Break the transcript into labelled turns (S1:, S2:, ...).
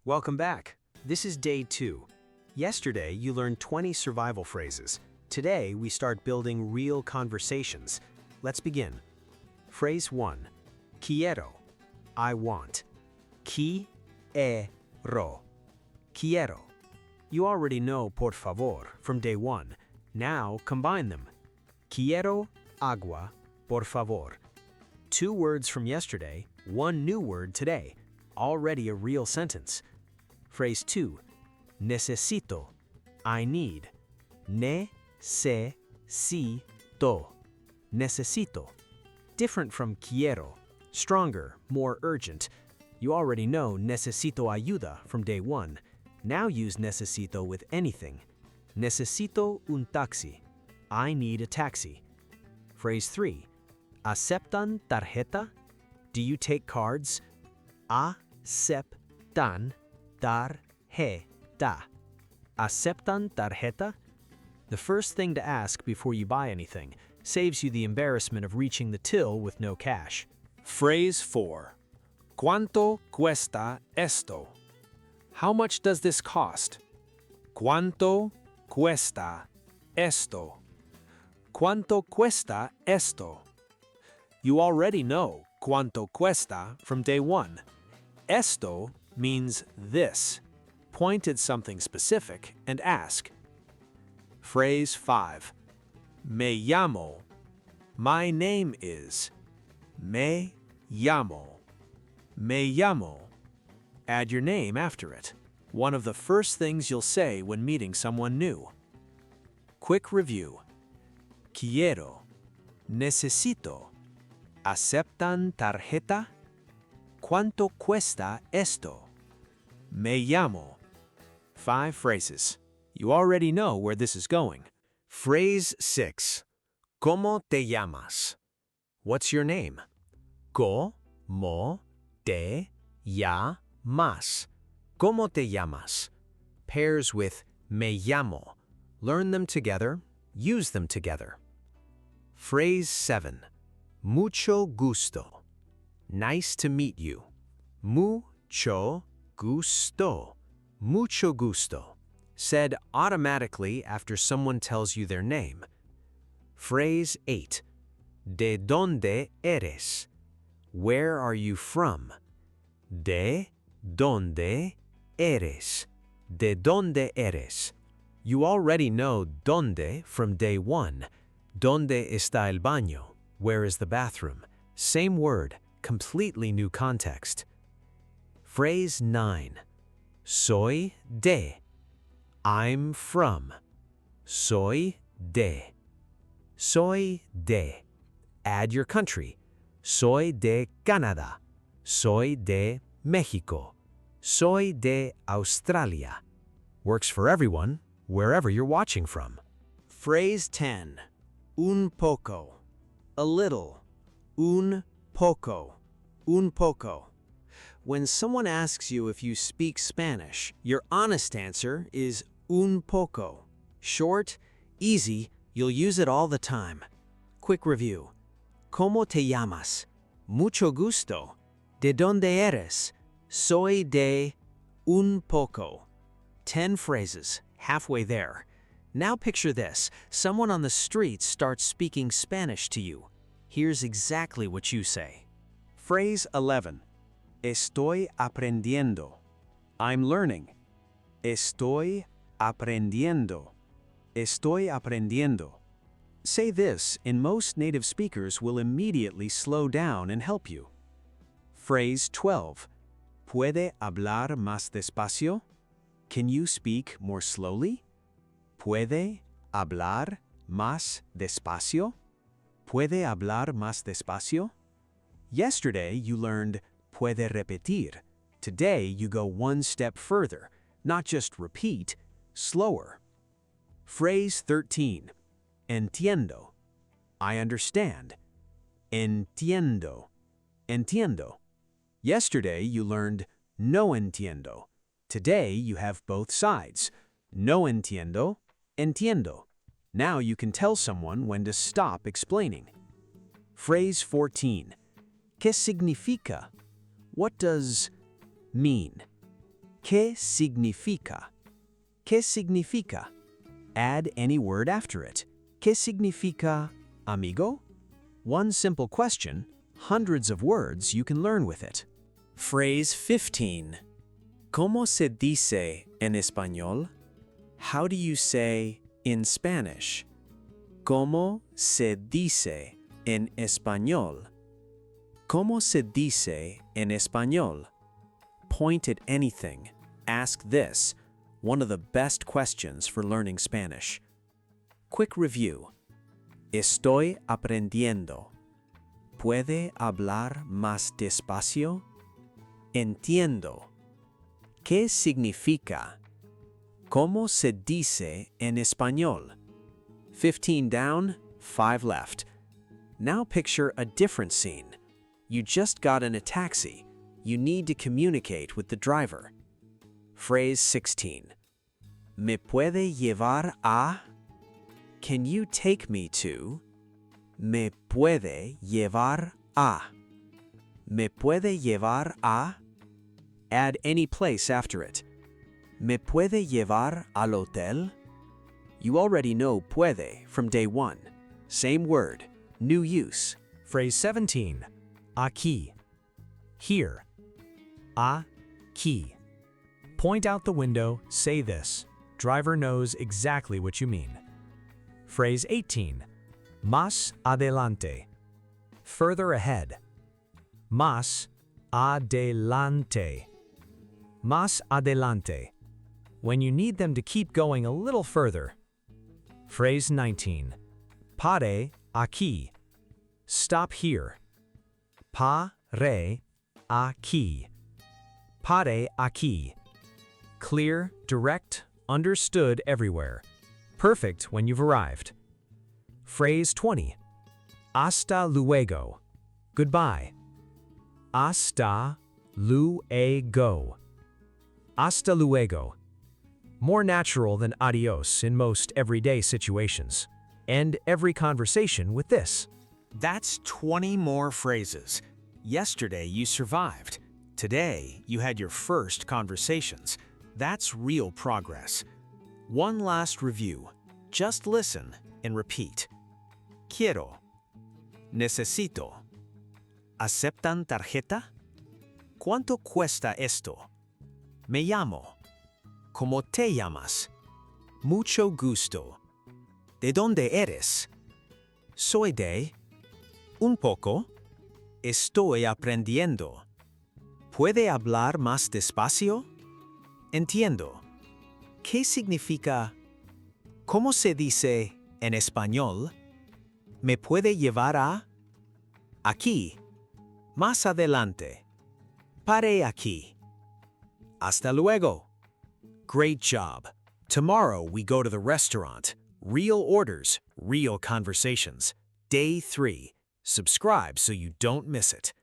S1: Welcome back. This is day 2. Yesterday, you learned 20 survival phrases. Today, we start building real conversations. Let's begin. Phrase 1. Quiero. I want. Quiero. Quiero. You already know por favor from day 1. Now, combine them. Quiero agua, por favor. 2 words from yesterday, 1 new word today. Already a real sentence. Phrase 2. Necesito. I need. Necesito. Necesito. Different from quiero. Stronger, more urgent. You already know necesito ayuda from day 1. Now use necesito with anything. Necesito un taxi. I need a taxi. Phrase 3. Aceptan tarjeta? Do you take cards? Aceptan tarjeta. Aceptan tarjeta? The first thing to ask before you buy anything saves you the embarrassment of reaching the till with no cash.
S2: Phrase 4. Cuánto cuesta esto? How much does this cost? Cuánto cuesta esto? Cuánto cuesta esto? You already know cuánto cuesta from day 1. Esto means this. Point at something specific and ask. Phrase 5. Me llamo. My name is. Me llamo. Me llamo. Add your name after it. One of the first things you'll say when meeting someone new. Quick review. Quiero. Necesito. ¿Aceptan tarjeta? ¿Cuánto cuesta esto? Me llamo. 5 phrases. You already know where this is going.
S1: Phrase 6. ¿Cómo te llamas? What's your name? ¿Cómo te llamas? ¿Cómo te llamas? Pairs with me llamo. Learn them together, use them together. Phrase 7. Mucho gusto. Nice to meet you. Mucho gusto. Mucho gusto. Said automatically after someone tells you their name. Phrase 8. ¿De dónde eres? Where are you from? ¿De dónde eres? ¿De dónde eres? You already know dónde from day 1. ¿Dónde está el baño? Where is the bathroom? Same word, completely new context. Phrase 9. Soy de. I'm from. Soy de. Soy de. Add your country. Soy de Canadá. Soy de México. Soy de Australia. Works for everyone, wherever you're watching from. Phrase 10. Un poco. A little. Un poco. Un poco. When someone asks you if you speak Spanish, your honest answer is un poco. Short, easy, you'll use it all the time. Quick review. ¿Cómo te llamas? Mucho gusto. ¿De dónde eres? Soy de un poco. 10 phrases, halfway there. Now picture this. Someone on the street starts speaking Spanish to you. Here's exactly what you say. Phrase 11. Estoy aprendiendo. I'm learning. Estoy aprendiendo. Estoy aprendiendo. Say this, and most native speakers will immediately slow down and help you. Phrase 12. ¿Puede hablar más despacio? Can you speak more slowly? ¿Puede hablar más despacio? ¿Puede hablar más despacio? Yesterday you learned puede repetir. Today you go one step further, not just repeat, slower. Phrase 13. Entiendo. I understand. Entiendo. Entiendo. Yesterday you learned no entiendo. Today you have both sides. No entiendo, entiendo. Now you can tell someone when to stop explaining. Phrase 14. ¿Qué significa? What does mean? ¿Qué significa? ¿Qué significa? Add any word after it. ¿Qué significa amigo? One simple question, hundreds of words you can learn with it. Phrase 15. ¿Cómo se dice en español? How do you say in Spanish? ¿Cómo se dice en español? ¿Cómo se dice en español? Point at anything. Ask this, one of the best questions for learning Spanish. Quick review. Estoy aprendiendo. ¿Puede hablar más despacio? Entiendo. ¿Qué significa? ¿Cómo se dice en español? 15 down, 5 left. Now picture a different scene. You just got in a taxi. You need to communicate with the driver. Phrase 16. ¿Me puede llevar a? Can you take me to? ¿Me puede llevar a? ¿Me puede llevar a? Add any place after it. ¿Me puede llevar al hotel? You already know puede from day one. Same word, new use.
S2: Phrase 17. Aquí. Here. Aquí. Point out the window, say this. Driver knows exactly what you mean. Phrase 18. Más adelante. Further ahead. Más adelante. Más adelante. When you need them to keep going a little further. Phrase 19. Pare, aquí. Stop here. Pare, aquí. Pare, aquí. Clear, direct, understood everywhere. Perfect when you've arrived. Phrase 20. Hasta luego. Goodbye. Hasta luego. Hasta luego. More natural than adios in most everyday situations. End every conversation with this.
S1: That's 20 more phrases. Yesterday you survived. Today you had your first conversations. That's real progress. One last review. Just listen and repeat. Quiero. Necesito. ¿Aceptan tarjeta? ¿Cuánto cuesta esto? Me llamo. ¿Cómo te llamas? Mucho gusto. ¿De dónde eres? Soy de. Un poco. Estoy aprendiendo. ¿Puede hablar más despacio? Entiendo. ¿Qué significa? ¿Cómo se dice en español? ¿Me puede llevar a? Aquí. Más adelante. Pare aquí. Hasta luego. Great job. Tomorrow we go to the restaurant. Real orders, real conversations. Day 3. Subscribe so you don't miss it.